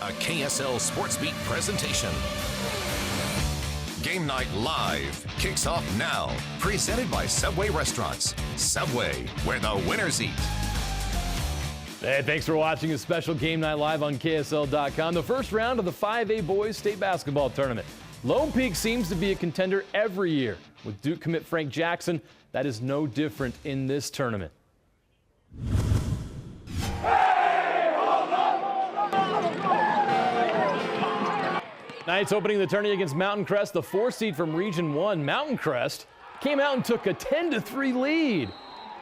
a KSL Sports Beat presentation. Game Night Live kicks off now. Presented by Subway Restaurants. Subway, where the winners eat. Hey, thanks for watching a special Game Night Live on KSL.com. The first round of the 5A Boys State Basketball Tournament. Lone Peak seems to be a contender every year. With Duke commit Frank Jackson, that is no different in this tournament. Knights opening the tourney against Mountain Crest, the 4 seed from Region 1. Mountain Crest came out and took a 10-3 lead.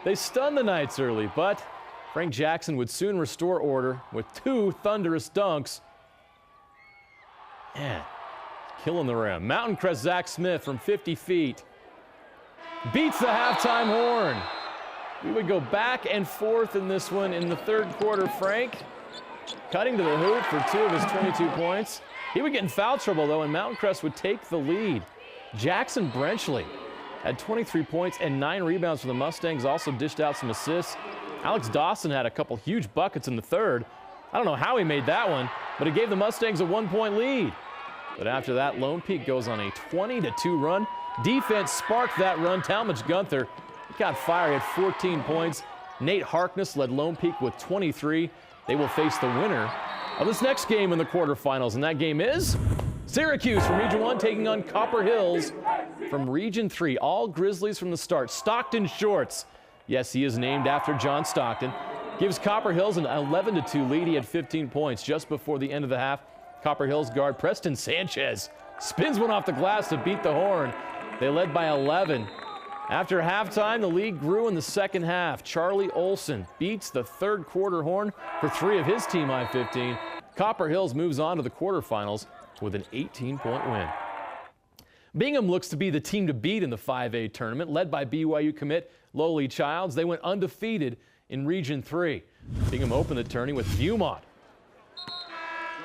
They stunned the Knights early, but Frank Jackson would soon restore order with 2 thunderous dunks. Man, killing the rim. Mountain Crest Zach Smith from 50 feet beats the halftime horn. We would go back and forth in this one in the third quarter. Frank cutting to the hoop for 2 of his 22 points. He would get in foul trouble, though, and Mountain Crest would take the lead. Jackson Brenchley had 23 points and 9 rebounds for the Mustangs, also dished out some assists. Alex Dawson had a couple huge buckets in the third. I don't know how he made that one, but it gave the Mustangs a 1-point lead. But after that, Lone Peak goes on a 20-2 run. Defense sparked that run. Talmadge Gunther got fire. He had 14 points. Nate Harkness led Lone Peak with 23. They will face the winner of this next game in the quarterfinals, and that game is Syracuse from Region 1 taking on Copper Hills from Region 3. All Grizzlies from the start. Stockton Shorts, yes, he is named after John Stockton, gives Copper Hills an 11-2 lead. He had 15 points just before the end of the half. Copper Hills guard Preston Sanchez spins one off the glass to beat the horn. They led by 11. After halftime, the lead grew in the second half. Charlie Olson beats the third quarter horn for 3 of his team high 15. Copper Hills moves on to the quarterfinals with an 18-point win. Bingham looks to be the team to beat in the 5A tournament, led by BYU commit Lowly Childs. They went undefeated in Region 3. Bingham opened the tourney with Viewmont,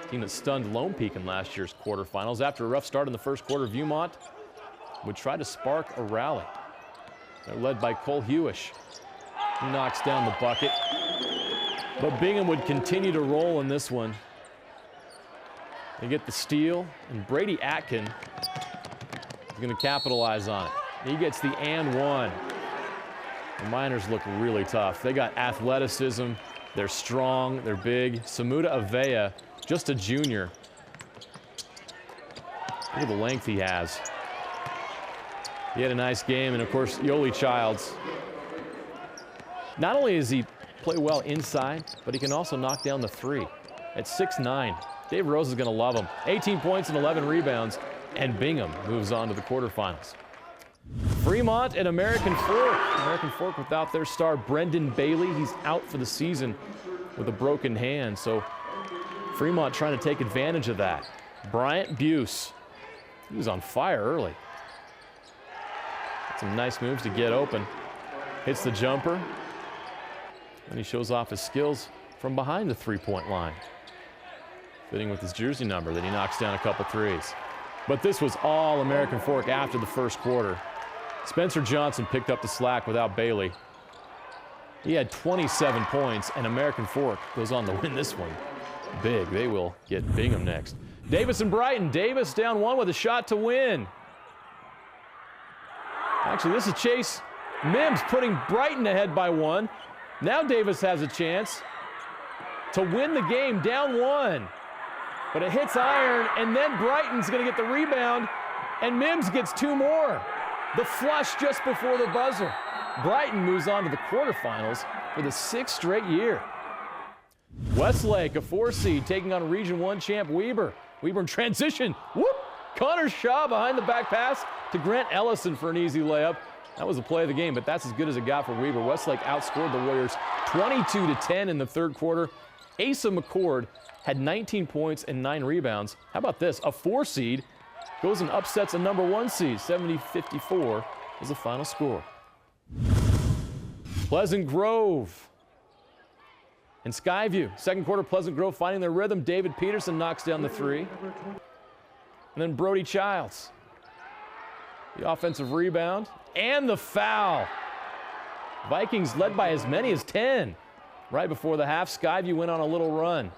a team that stunned Lone Peak in last year's quarterfinals. After a rough start in the first quarter, Viewmont would try to spark a rally. They're led by Cole Hewish. He knocks down the bucket. But Bingham would continue to roll in this one. They get the steal, and Brady Atkin is going to capitalize on it. He gets the and one. The Miners look really tough. They got athleticism. They're strong. They're big. Samuda Avea, just a junior. Look at the length he has. He had a nice game, and of course, Yoli Childs. Not only does he play well inside, but he can also knock down the 3. At 6'9", Dave Rose is going to love him. 18 points and 11 rebounds, and Bingham moves on to the quarterfinals. Fremont and American Fork. American Fork without their star Brendan Bailey. He's out for the season with a broken hand, so Fremont trying to take advantage of that. Bryant Buse, he was on fire early. Some nice moves to get open. Hits the jumper. And he shows off his skills from behind the 3-point line. Fitting with his jersey number that he knocks down a couple threes. But this was all American Fork after the first quarter. Spencer Johnson picked up the slack without Bailey. He had 27 points, and American Fork goes on to win this one big. They will get Bingham next. Davis and Brighton. Davis down 1 with a shot to win. Actually, this is Chase Mims putting Brighton ahead by 1. Now Davis has a chance to win the game, down 1. But it hits iron, and then Brighton's going to get the rebound, and Mims gets 2 more. The flush just before the buzzer. Brighton moves on to the quarterfinals for the 6th straight year. Westlake, a 4 seed, taking on Region 1 champ Weber. Weber in transition. Whoop! Connor Shaw behind the back pass to Grant Ellison for an easy layup. That was the play of the game, but that's as good as it got for Weber. Westlake outscored the Warriors 22-10 in the third quarter. Asa McCord had 19 points and 9 rebounds. How about this? A 4 seed goes and upsets a number 1 seed. 70-54 is the final score. Pleasant Grove and Skyview. Second quarter, Pleasant Grove finding their rhythm. David Peterson knocks down the 3. And then Brody Childs. The offensive rebound and the foul. Vikings led by as many as 10. Right before the half, Skyview went on a little run.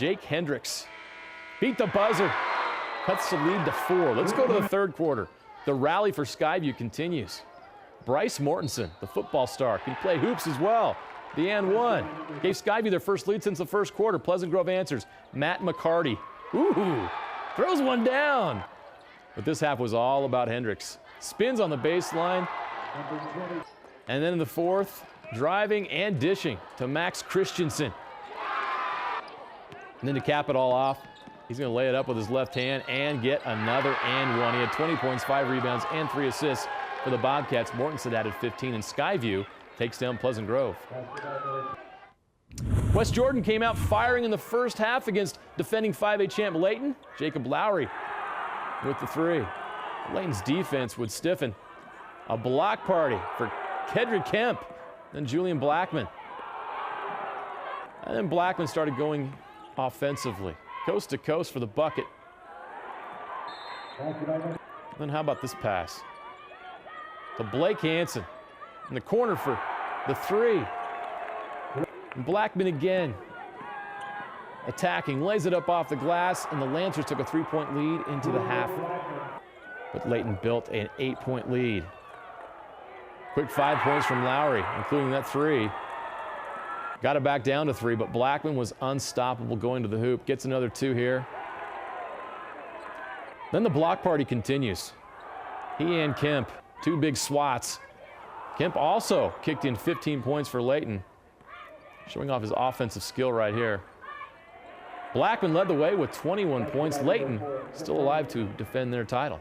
Jake Hendricks beat the buzzer, cuts the lead to 4. Let's go to the third quarter. The rally for Skyview continues. Bryce Mortensen, the football star, can play hoops as well. The and one gave Skyview their first lead since the first quarter. Pleasant Grove answers. Matt McCarty, ooh, throws one down. But this half was all about Hendricks. Spins on the baseline. And then in the fourth, driving and dishing to Max Christensen. And then to cap it all off, he's going to lay it up with his left hand and get another and one. He had 20 points, 5 rebounds, and 3 assists for the Bobcats. Mortensen added 15, and Skyview takes down Pleasant Grove. West Jordan came out firing in the first half against defending 5A champ Layton. Jacob Lowry with the 3. Layton's defense would stiffen. A block party for Kedrick Kemp, then Julian Blackman. And then Blackman started going offensively, coast to coast for the bucket. Then how about this pass to Blake Hansen in the corner for the 3. And Blackman again attacking, lays it up off the glass, and the Lancers took a 3-point lead into the half. But Layton built an 8-point lead. Quick 5 points from Lowry, including that 3. Got it back down to 3, but Blackman was unstoppable going to the hoop. Gets another 2 here. Then the block party continues. He and Kemp, 2 big swats. Kemp also kicked in 15 points for Layton, showing off his offensive skill right here. Blackman led the way with 21 points. Layton still alive to defend their title.